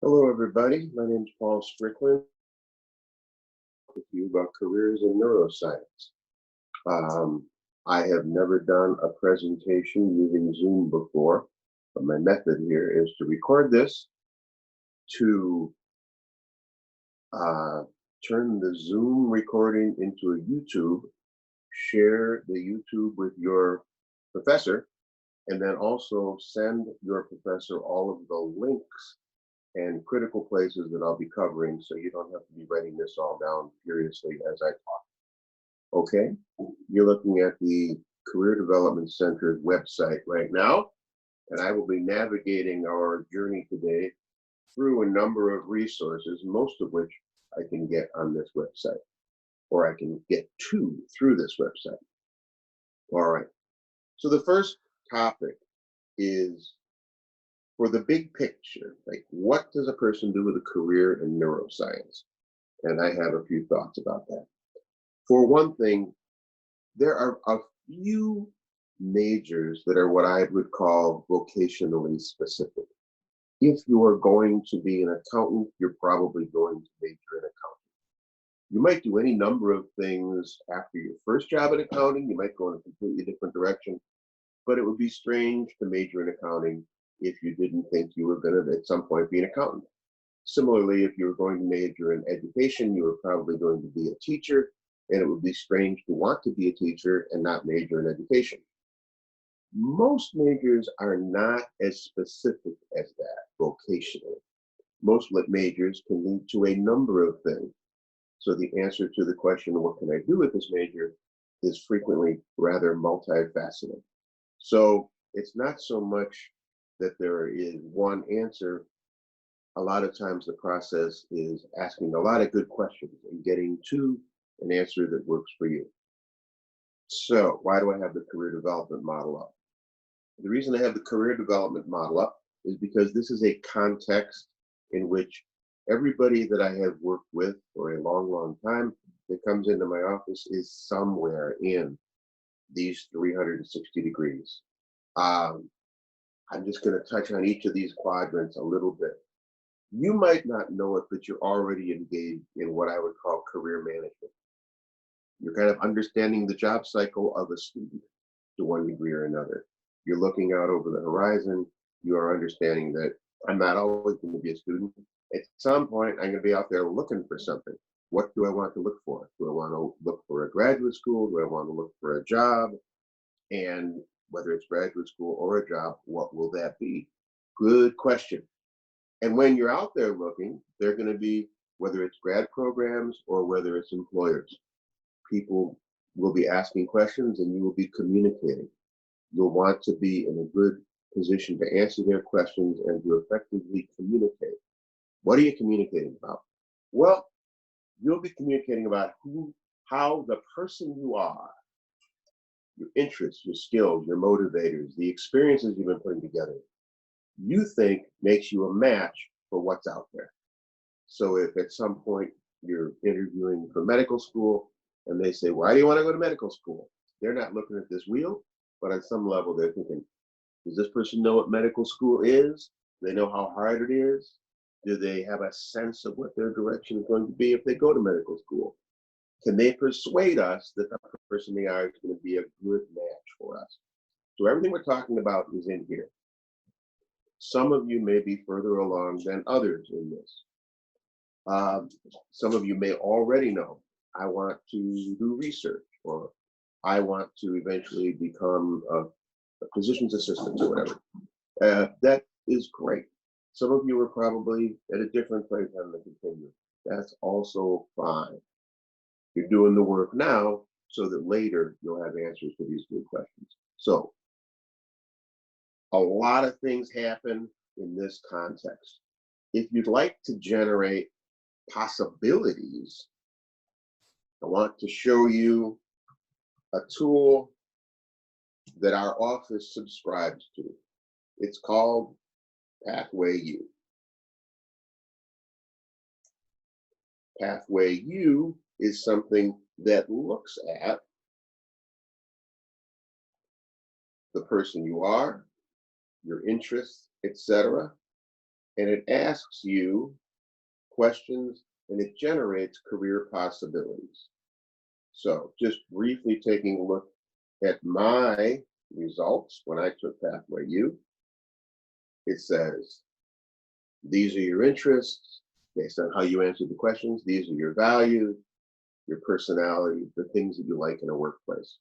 Hello, everybody. My name is Paul Strickland. With you about careers in neuroscience. I have never done a presentation using Zoom before, but my method here is to record this, to turn the Zoom recording into a YouTube, share the YouTube with your professor, and then also send your professor all of the links and critical places that I'll be covering, so you don't have to be writing this all down furiously as I talk. Okay, you're looking at the Career Development Center's website right now, and I will be navigating our journey today through a number of resources, most of which I can get on this website, or I can get to through this website. All right, so the first topic is for the big picture, like what does a person do with a career in neuroscience? And I have a few thoughts about that. For one thing, there are a few majors that are what I would call vocationally specific. If you are going to be an accountant, you're probably going to major in accounting. You might do any number of things after your first job in accounting. You might go in a completely different direction, but it would be strange to major in accounting if you didn't think you were going to at some point be an accountant. Similarly, if you were going to major in education, you were probably going to be a teacher, and it would be strange to want to be a teacher and not major in education. Most majors are not as specific as that vocationally. Most majors can lead to a number of things. So the answer to the question, what can I do with this major, is frequently rather multifaceted. So it's not so much that there is one answer. A lot of times the process is asking a lot of good questions and getting to an answer that works for you. So why do I have the career development model up? The reason I have the career development model up is because this is a context in which everybody that I have worked with for a long, long time that comes into my office is somewhere in these 360 degrees. I'm just going to touch on each of these quadrants a little bit. You might not know it, but you're already engaged in what I would call career management. You're kind of understanding the job cycle of a student to one degree or another. You're looking out over the horizon. You are understanding that I'm not always going to be a student. At some point, I'm going to be out there looking for something. What do I want to look for? Do I want to look for a graduate school? Do I want to look for a job? And whether it's graduate school or a job, what will that be? Good question. And when you're out there looking, they're going to be, whether it's grad programs or whether it's employers, people will be asking questions and you will be communicating. You'll want to be in a good position to answer their questions and to effectively communicate. What are you communicating about? Well, you'll be communicating about how the person you are, your interests, your skills, your motivators, the experiences you've been putting together, you think makes you a match for what's out there. So if at some point you're interviewing for medical school and they say, why do you want to go to medical school? They're not looking at this wheel, but on some level they're thinking, does this person know what medical school is? Do they know how hard it is? Do they have a sense of what their direction is going to be if they go to medical school? Can they persuade us that the person they are is going to be a good match for us? So everything we're talking about is in here. Some of you may be further along than others in this. Some of you may already know, I want to do research, or I want to eventually become a physician's assistant or whatever. That is great. Some of you are probably at a different place on the continuum. That's also fine. You're doing the work now so that later you'll have answers to these good questions. So a lot of things happen in this context. If you'd like to generate possibilities, I want to show you a tool that our office subscribes to. It's called Pathway U. Pathway U is something that looks at the person you are, your interests, etc., and it asks you questions and it generates career possibilities. So just briefly taking a look at my results when I took Pathway U, it says, these are your interests based on how you answered the questions. These are your values, your personality, the things that you like in a workplace.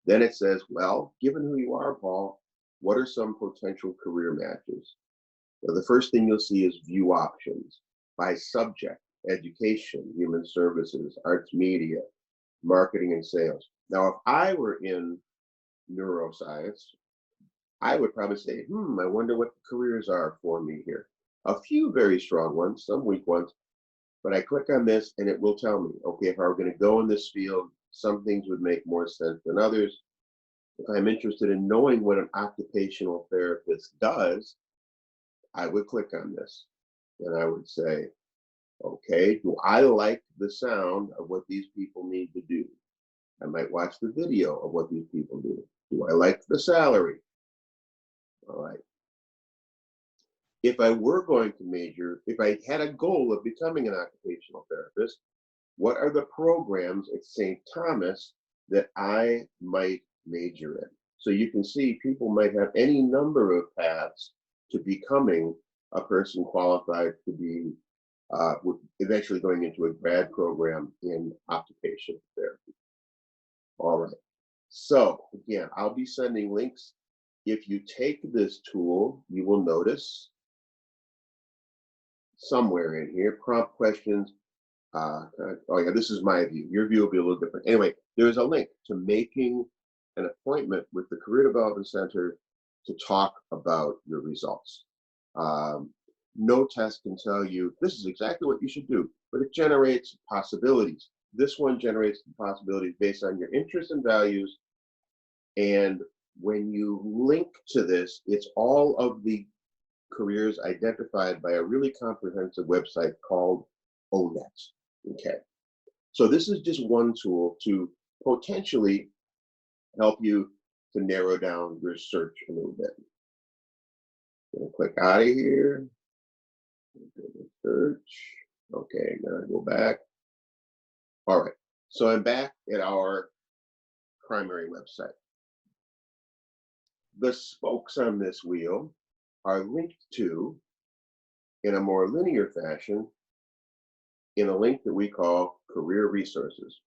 Then it says, well, given who you are, Paul, what are some potential career matches? Well, the first thing you'll see is view options by subject: education, human services, arts media, marketing and sales. Now, if I were in neuroscience, I would probably say, I wonder what the careers are for me here. A few very strong ones, some weak ones, but I click on this and it will tell me, okay, if I were going to go in this field, some things would make more sense than others. If I'm interested in knowing what an occupational therapist does, I would click on this and I would say, okay, do I like the sound of what these people need to do? I might watch the video of what these people do. Do I like the salary? All right. If I were going to major, if I had a goal of becoming an occupational therapist, what are the programs at St. Thomas that I might major in? So you can see people might have any number of paths to becoming a person qualified to be eventually going into a grad program in occupational therapy. All right. So again, I'll be sending links. If you take this tool, you will notice somewhere in here, prompt questions. Oh yeah, this is my view. Your view will be a little different. Anyway, there's a link to making an appointment with the Career Development Center to talk about your results. No test can tell you this is exactly what you should do, but it generates possibilities. This one generates the possibilities based on your interests and values. And when you link to this, it's all of the careers identified by a really comprehensive website called ONET. Okay. So this is just one tool to potentially help you to narrow down your search a little bit. I'm gonna click out of here. Search. Okay, now I go back. All right. So I'm back at our primary website. The spokes on this wheel are linked to, in a more linear fashion, in a link that we call career resources.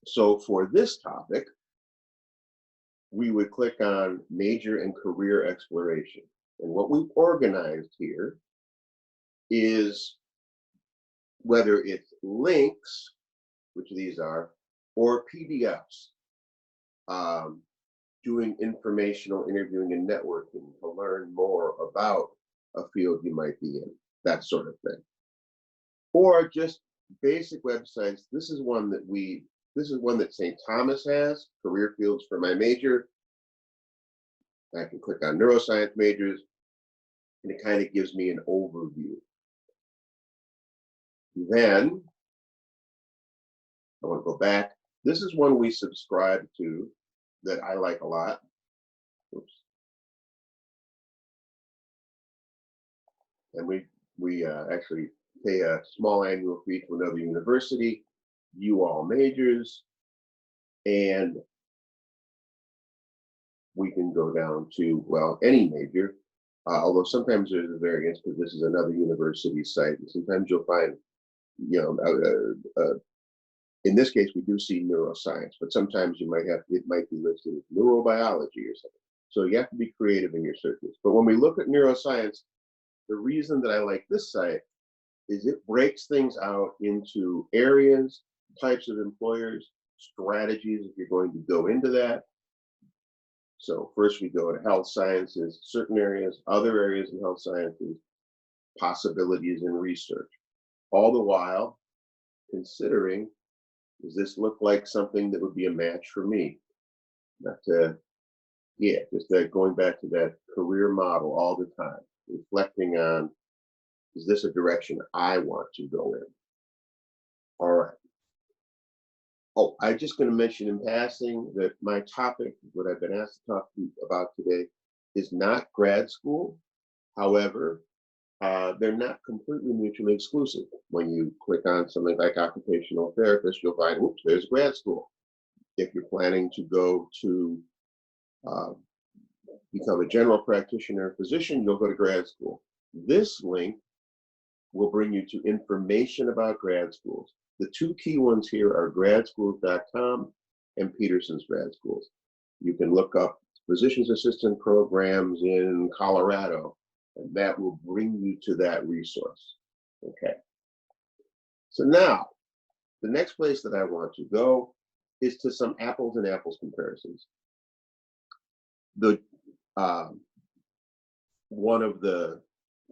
So for this topic, we would click on major and career exploration. And what we've organized here is whether it's links, which these are, or PDFs, doing informational interviewing and networking to learn more about a field you might be in, that sort of thing. Or just basic websites. This is one that St. Thomas has, career fields for my major. I can click on neuroscience majors, and it kind of gives me an overview. Then I want to go back. This is one we subscribe to that I like a lot. Oops. And we actually pay a small annual fee to another university, view all majors, and we can go down to, well, any major, although sometimes there's a variance because this is another university site, and sometimes you'll find, in this case, we do see neuroscience, but sometimes it might be listed as neurobiology or something. So you have to be creative in your searches. But when we look at neuroscience, the reason that I like this site is it breaks things out into areas, types of employers, strategies if you're going to go into that. So first we go to health sciences, certain areas, other areas in health sciences, possibilities in research. All the while considering, does this look like something that would be a match for me? Just that going back to that career model all the time, reflecting on, is this a direction I want to go in? All right. Oh, I'm just going to mention in passing that my topic, what I've been asked to talk to you about today, is not grad school. However, they're not completely mutually exclusive. When you click on something like occupational therapist, you'll find, oops, there's grad school. If you're planning to go to uh, become a general practitioner physician, you'll go to grad school. This link will bring you to information about grad schools. The two key ones here are gradschools.com and Peterson's Grad Schools. You can look up physician's assistant programs in Colorado, and that will bring you to that resource. Okay. So now, the next place that I want to go is to some apples and apples comparisons. One of the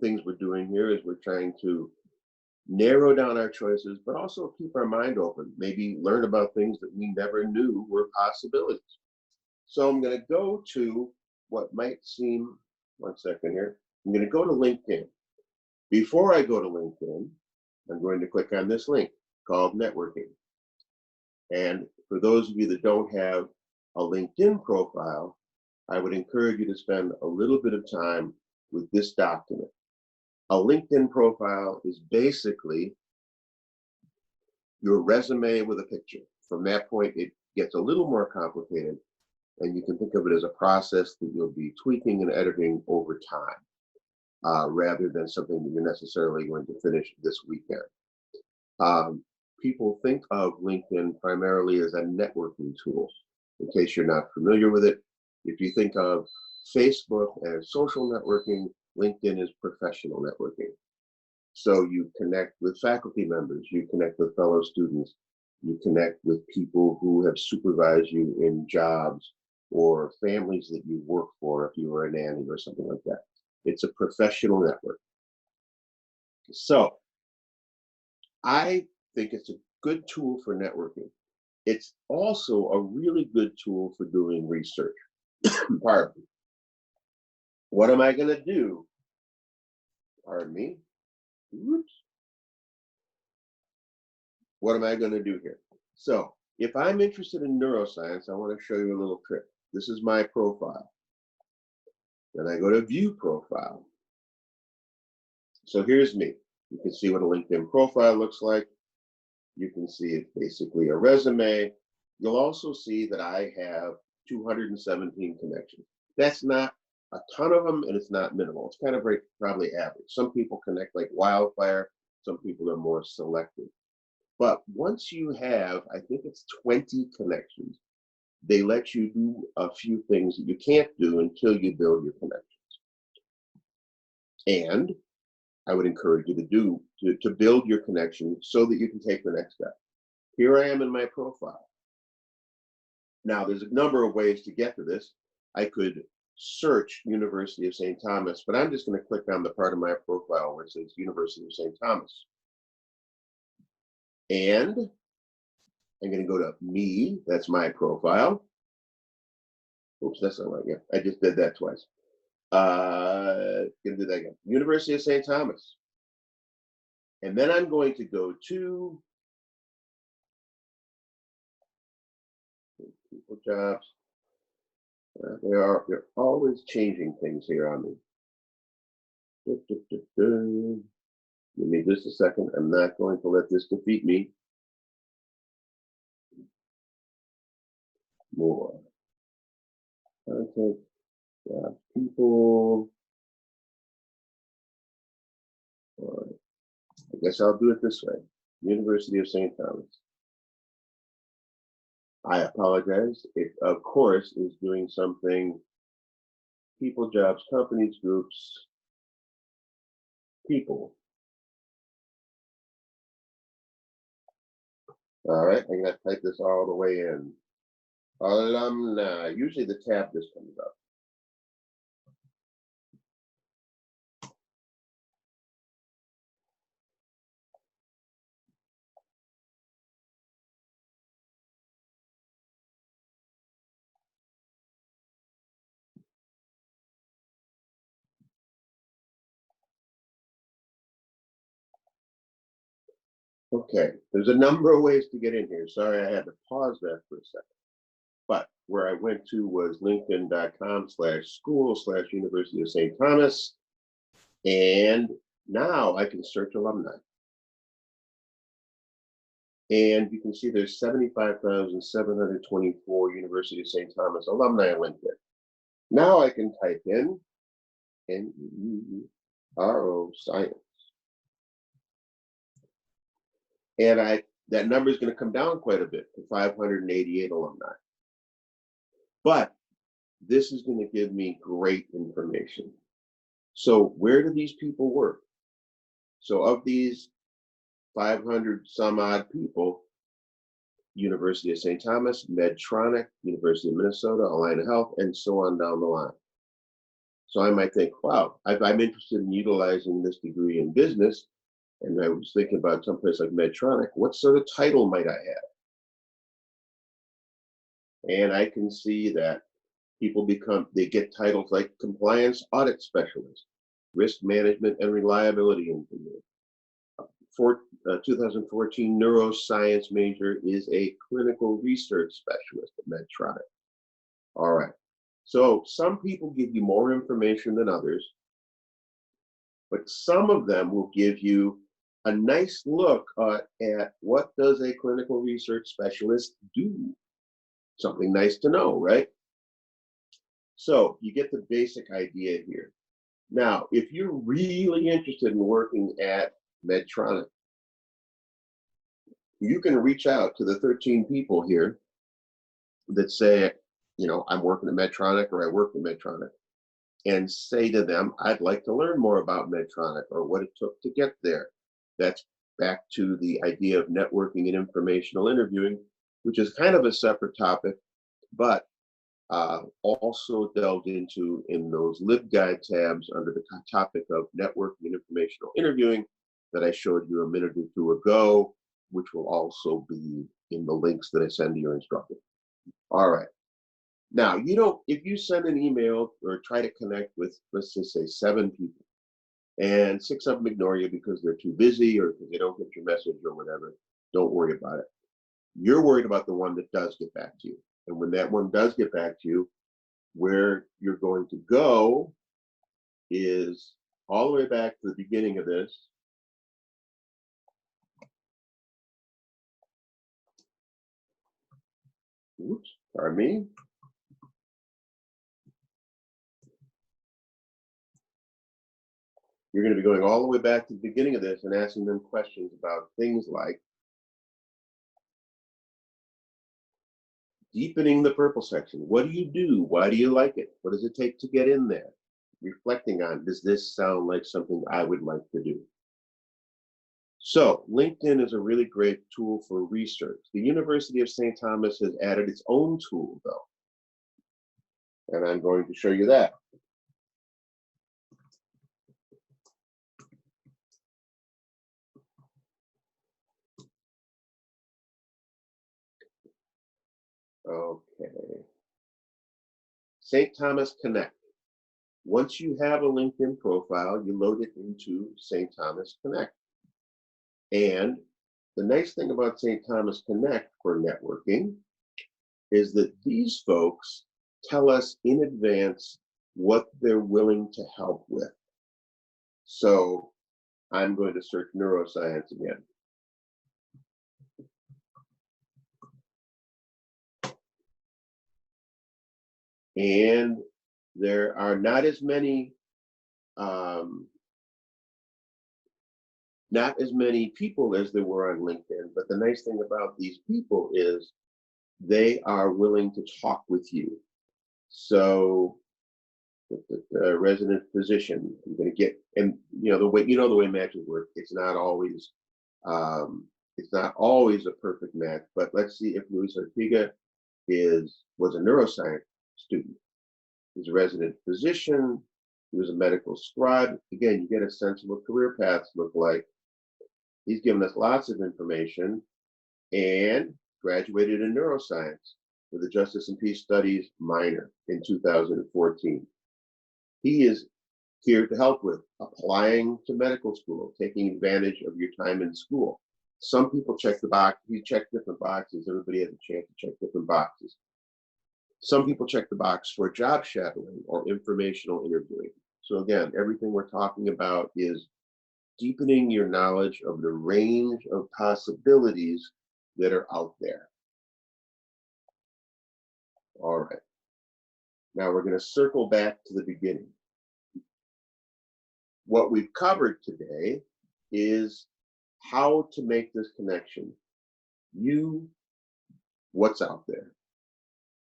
things we're doing here is we're trying to narrow down our choices, but also keep our mind open, maybe learn about things that we never knew were possibilities. So I'm going to go to what might seem, one second here, I'm going to go to LinkedIn. Before I go to LinkedIn, I'm going to click on this link called networking. And for those of you that don't have a LinkedIn profile, I would encourage you to spend a little bit of time with this document. A LinkedIn profile is basically your resume with a picture. From that point, it gets a little more complicated, and you can think of it as a process that you'll be tweaking and editing over time, rather than something that you're necessarily going to finish this weekend. People think of LinkedIn primarily as a networking tool. In case you're not familiar with it, if you think of Facebook as social networking, LinkedIn is professional networking. So you connect with faculty members, you connect with fellow students, you connect with people who have supervised you in jobs or families that you work for if you were a nanny or something like that. It's a professional network. So I think it's a good tool for networking. It's also a really good tool for doing research. Pardon me. What am I going to do? Pardon me. Oops. What am I going to do here? So if I'm interested in neuroscience, I want to show you a little trick. This is my profile. Then I go to view profile. So here's me. You can see what a LinkedIn profile looks like. You can see it's basically a resume. You'll also see that I have 217 connections. That's not a ton of them, and it's not minimal. It's kind of probably average. Some people connect like wildfire. Some people are more selective. But once you have, I think it's 20 connections, they let you do a few things that you can't do until you build your connections. And I would encourage you to build your connection so that you can take the next step. Here I am in my profile. Now, there's a number of ways to get to this. I could search University of St. Thomas, but I'm just going to click on the part of my profile where it says University of St. Thomas. And I'm going to go to me, that's my profile. Oops, that's not right. Yeah, I just did that twice. Gonna do that again. University of St. Thomas. And then I'm going to go to people jobs. They're always changing things here on me. Give me just a second. I'm not going to let this defeat me. More. Content, jobs, people. All right. I guess I'll do it this way. University of St. Thomas. I apologize. It, of course, is doing something. People, jobs, companies, groups, people. All right, I'm going to type this all the way in. Alumni. Usually the tab just comes up. Okay, there's a number of ways to get in here. Sorry, I had to pause that for a second. But where I went to was linkedin.com/school/University of St. Thomas. And now I can search alumni. And you can see there's 75,724 University of St. Thomas alumni on LinkedIn. Now I can type in Neuroscience. And that number is going to come down quite a bit to 588 alumni. But this is going to give me great information. So where do these people work? So of these 500 some odd people, University of St. Thomas, Medtronic, University of Minnesota, Allina Health, and so on down the line. So I might think, wow, I'm interested in utilizing this degree in business. And I was thinking about someplace like Medtronic. What sort of title might I have? And I can see that people they get titles like compliance audit specialist, risk management and reliability engineer. 2014 neuroscience major is a clinical research specialist at Medtronic. All right. So some people give you more information than others, but some of them will give you a nice look at what does a clinical research specialist do. Something nice to know, right? So you get the basic idea here. Now, if you're really interested in working at Medtronic, you can reach out to the 13 people here that say, I'm working at Medtronic or I work at Medtronic, and say to them, I'd like to learn more about Medtronic or what it took to get there. That's back to the idea of networking and informational interviewing, which is kind of a separate topic, but also delved into in those LibGuide tabs under the topic of networking and informational interviewing that I showed you a minute or two ago, which will also be in the links that I send to your instructor. All right. Now, if you send an email or try to connect with, let's just say 7 people, and 6 of them ignore you because they're too busy or because they don't get your message or whatever, don't worry about it. You're worried about the one that does get back to you. And when that one does get back to you, where you're going to go is all the way back to the beginning of this. Oops, pardon me. You're going to be going all the way back to the beginning of this and asking them questions about things like deepening the purple section. What do you do? Why do you like it? What does it take to get in there? Reflecting on, does this sound like something I would like to do? So LinkedIn is a really great tool for research. The University of St. Thomas has added its own tool, though. And I'm going to show you that. Okay. St. Thomas Connect. Once you have a LinkedIn profile, you load it into St. Thomas Connect. And the nice thing about St. Thomas Connect for networking is that these folks tell us in advance what they're willing to help with. So I'm going to search neuroscience again. And there are not as many people as there were on LinkedIn, but the nice thing about these people is they are willing to talk with you. So the resident physician, you're going to get, and the way matches work, it's not always a perfect match. But let's see if Luis Ortega was a neuroscience student. He's a resident physician. He was a medical scribe. Again, you get a sense of what career paths look like. He's given us lots of information and graduated in neuroscience with a Justice and Peace Studies minor in 2014. He is here to help with applying to medical school, taking advantage of your time in school. Some people check the box. You check different boxes. Everybody has a chance to check different boxes. Some people check the box for job shadowing or informational interviewing. So again, everything we're talking about is deepening your knowledge of the range of possibilities that are out there. All right. Now we're going to circle back to the beginning. What we've covered today is how to make this connection. You, what's out there.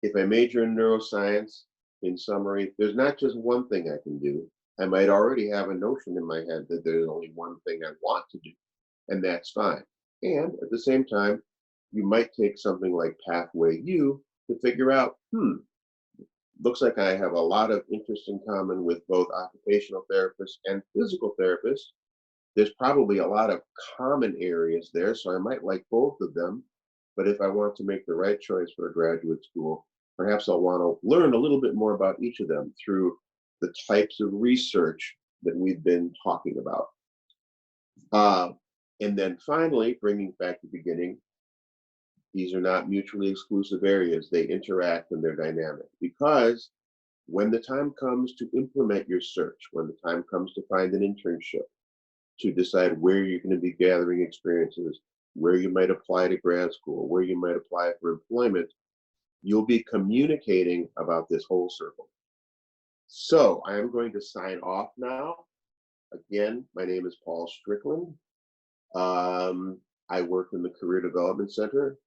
If I major in neuroscience, in summary, there's not just one thing I can do. I might already have a notion in my head that there's only one thing I want to do, and that's fine. And at the same time, you might take something like Pathway U to figure out, looks like I have a lot of interest in common with both occupational therapists and physical therapists. There's probably a lot of common areas there, so I might like both of them. But if I want to make the right choice for a graduate school, perhaps I'll want to learn a little bit more about each of them through the types of research that we've been talking about. And then finally, bringing back the beginning, these are not mutually exclusive areas. They interact and they're dynamic, because when the time comes to implement your search, when the time comes to find an internship, to decide where you're going to be gathering experiences, where you might apply to grad school, where you might apply for employment, you'll be communicating about this whole circle. So I am going to sign off now. Again, my name is Paul Strickland. I work in the Career Development Center,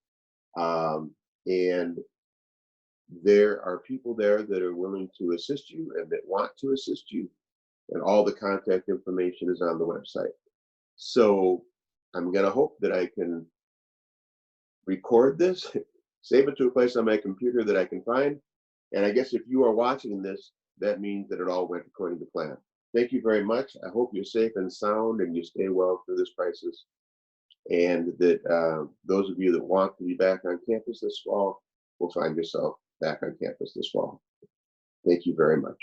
and there are people there that are willing to assist you and that want to assist you, and all the contact information is on the website. So I'm going to hope that I can record this, save it to a place on my computer that I can find, and I guess if you are watching this, that means that it all went according to plan. Thank you very much. I hope you're safe and sound and you stay well through this crisis, and that those of you that want to be back on campus this fall will find yourself back on campus this fall. Thank you very much.